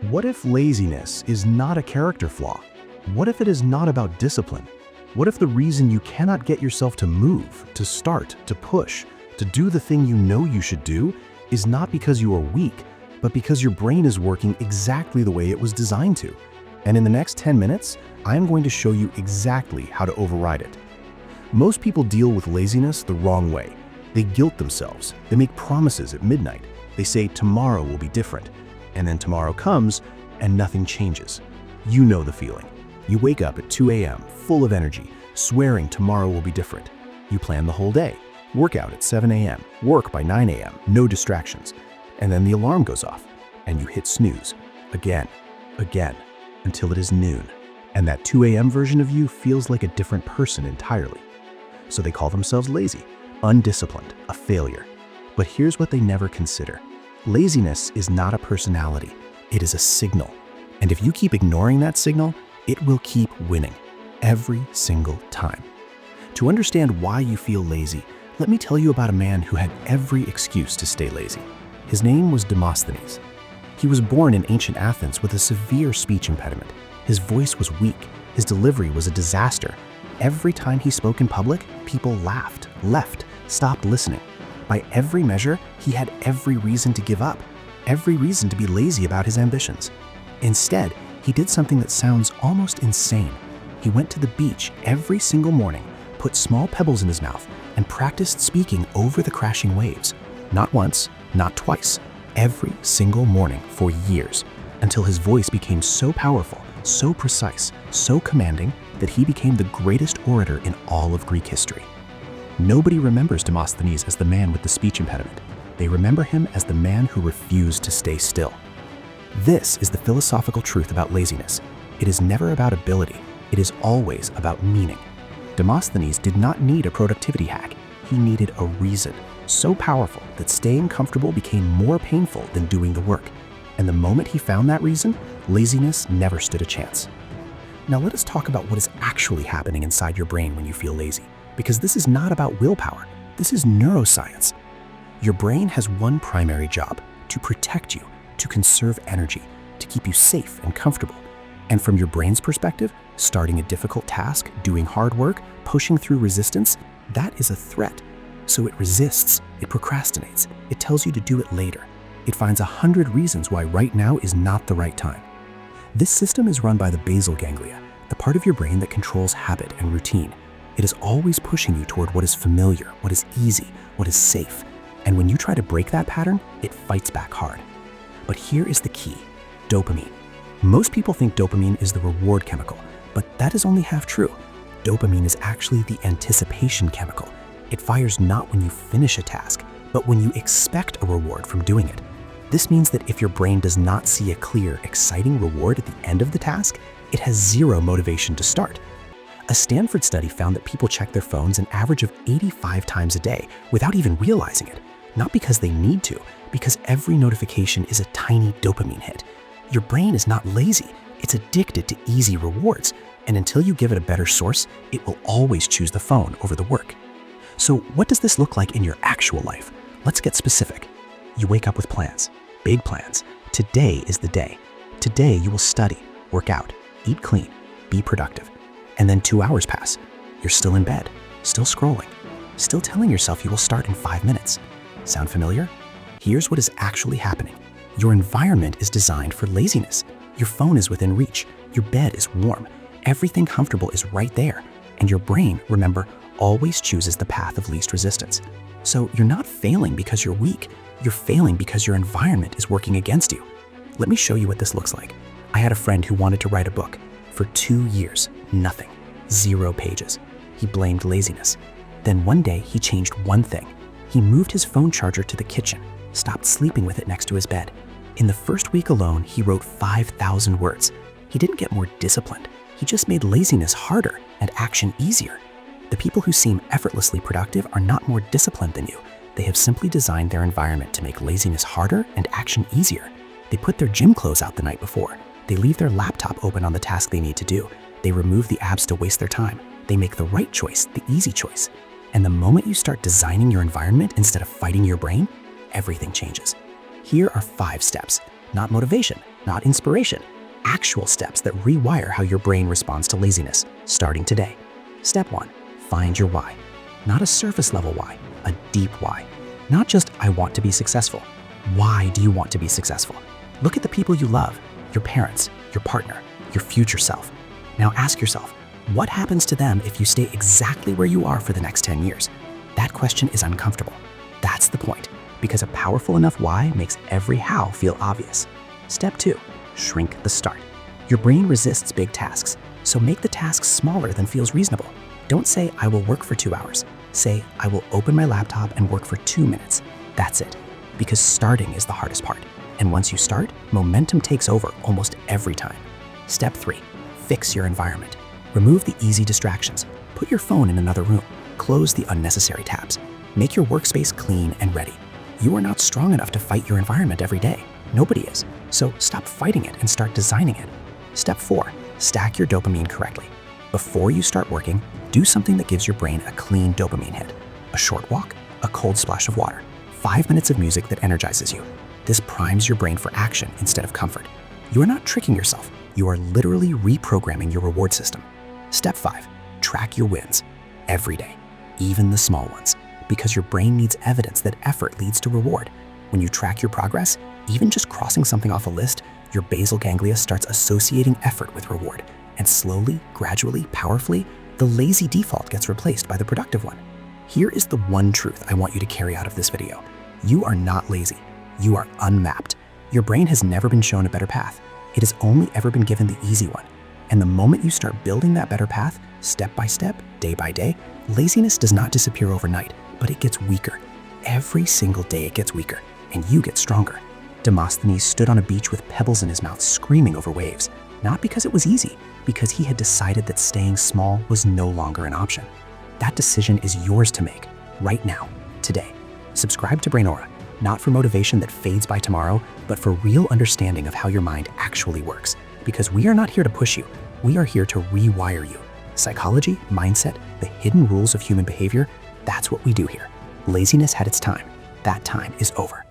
What if laziness is not a character flaw? What if it is not about discipline? What if the reason you cannot get yourself to move, to start, to push, to do the thing you know you should do is not because you are weak, but because your brain is working exactly the way it was designed to? And in the next 10 minutes, I am going to show you exactly how to override it. Most people deal with laziness the wrong way. They guilt themselves. They make promises at midnight. They say tomorrow will be different. And then tomorrow comes and nothing changes. You know the feeling. You wake up at 2 a.m. full of energy, swearing tomorrow will be different. You plan the whole day. Work out at 7 a.m., work by 9 a.m., no distractions. And then the alarm goes off and you hit snooze again, until it is noon. And that 2 a.m. version of you feels like a different person entirely. So they call themselves lazy, undisciplined, a failure. But here's what they never consider. Laziness is not a personality, it is a signal. And if you keep ignoring that signal, it will keep winning every single time. To understand why you feel lazy, let me tell you about a man who had every excuse to stay lazy. His name was Demosthenes. He was born in ancient Athens with a severe speech impediment. His voice was weak, his delivery was a disaster. Every time he spoke in public, people laughed, left, stopped listening. By every measure, he had every reason to give up, every reason to be lazy about his ambitions. Instead, he did something that sounds almost insane. He went to the beach every single morning, put small pebbles in his mouth, and practiced speaking over the crashing waves. Not once, not twice, every single morning for years, until his voice became so powerful, so precise, so commanding that he became the greatest orator in all of Greek history. Nobody remembers Demosthenes as the man with the speech impediment. They remember him as the man who refused to stay still. This is the philosophical truth about laziness. It is never about ability. It is always about meaning. Demosthenes did not need a productivity hack. He needed a reason, so powerful that staying comfortable became more painful than doing the work. And the moment he found that reason, laziness never stood a chance. Now let us talk about what is actually happening inside your brain when you feel lazy. Because this is not about willpower, this is neuroscience. Your brain has one primary job: to protect you, to conserve energy, to keep you safe and comfortable. And from your brain's perspective, starting a difficult task, doing hard work, pushing through resistance, that is a threat. So it resists, it procrastinates, it tells you to do it later. It finds 100 reasons why right now is not the right time. This system is run by the basal ganglia, the part of your brain that controls habit and routine. It is always pushing you toward what is familiar, what is easy, what is safe. And when you try to break that pattern, it fights back hard. But here is the key: dopamine. Most people think dopamine is the reward chemical, but that is only half true. Dopamine is actually the anticipation chemical. It fires not when you finish a task, but when you expect a reward from doing it. This means that if your brain does not see a clear, exciting reward at the end of the task, it has zero motivation to start. A Stanford study found that people check their phones an average of 85 times a day without even realizing it. Not because they need to, because every notification is a tiny dopamine hit. Your brain is not lazy, it's addicted to easy rewards. And until you give it a better source, it will always choose the phone over the work. So what does this look like in your actual life? Let's get specific. You wake up with plans, big plans. Today is the day. Today you will study, work out, eat clean, be productive. And then 2 hours pass. You're still in bed, still scrolling, still telling yourself you will start in 5 minutes. Sound familiar? Here's what is actually happening. Your environment is designed for laziness. Your phone is within reach. Your bed is warm. Everything comfortable is right there. And your brain, remember, always chooses the path of least resistance. So you're not failing because you're weak. You're failing because your environment is working against you. Let me show you what this looks like. I had a friend who wanted to write a book. For 2 years, nothing, 0 pages. He blamed laziness. Then one day he changed one thing. He moved his phone charger to the kitchen, stopped sleeping with it next to his bed. In the first week alone, he wrote 5,000 words. He didn't get more disciplined. He just made laziness harder and action easier. The people who seem effortlessly productive are not more disciplined than you. They have simply designed their environment to make laziness harder and action easier. They put their gym clothes out the night before. They leave their laptop open on the task they need to do. They remove the apps to waste their time. They make the right choice, the easy choice. And the moment you start designing your environment instead of fighting your brain, everything changes. Here are 5 steps, not motivation, not inspiration. Actual steps that rewire how your brain responds to laziness, starting today. Step 1, find your why. Not a surface level why, a deep why. Not just, I want to be successful. Why do you want to be successful? Look at the people you love, your parents, your partner, your future self. Now ask yourself, what happens to them if you stay exactly where you are for the next 10 years? That question is uncomfortable. That's the point, because a powerful enough why makes every how feel obvious. Step 2, shrink the start. Your brain resists big tasks, so make the tasks smaller than feels reasonable. Don't say, I will work for 2 hours. Say, I will open my laptop and work for 2 minutes. That's it, because starting is the hardest part. And once you start, momentum takes over almost every time. Step 3, fix your environment. Remove the easy distractions. Put your phone in another room. Close the unnecessary tabs. Make your workspace clean and ready. You are not strong enough to fight your environment every day. Nobody is. So stop fighting it and start designing it. Step 4, stack your dopamine correctly. Before you start working, do something that gives your brain a clean dopamine hit. A short walk, a cold splash of water, 5 minutes of music that energizes you. This primes your brain for action instead of comfort. You are not tricking yourself. You are literally reprogramming your reward system. Step 5, track your wins every day, even the small ones, because your brain needs evidence that effort leads to reward. When you track your progress, even just crossing something off a list, your basal ganglia starts associating effort with reward. And slowly, gradually, powerfully, the lazy default gets replaced by the productive one. Here is the one truth I want you to carry out of this video. You are not lazy. You are unmapped. Your brain has never been shown a better path. It has only ever been given the easy one. And the moment you start building that better path, step by step, day by day, laziness does not disappear overnight, but it gets weaker. Every single day it gets weaker, and you get stronger. Demosthenes stood on a beach with pebbles in his mouth screaming over waves, not because it was easy, because he had decided that staying small was no longer an option. That decision is yours to make, right now, today. Subscribe to Brainora, not for motivation that fades by tomorrow, but for real understanding of how your mind actually works. Because we are not here to push you, we are here to rewire you. Psychology, mindset, the hidden rules of human behavior, that's what we do here. Laziness had its time. That time is over.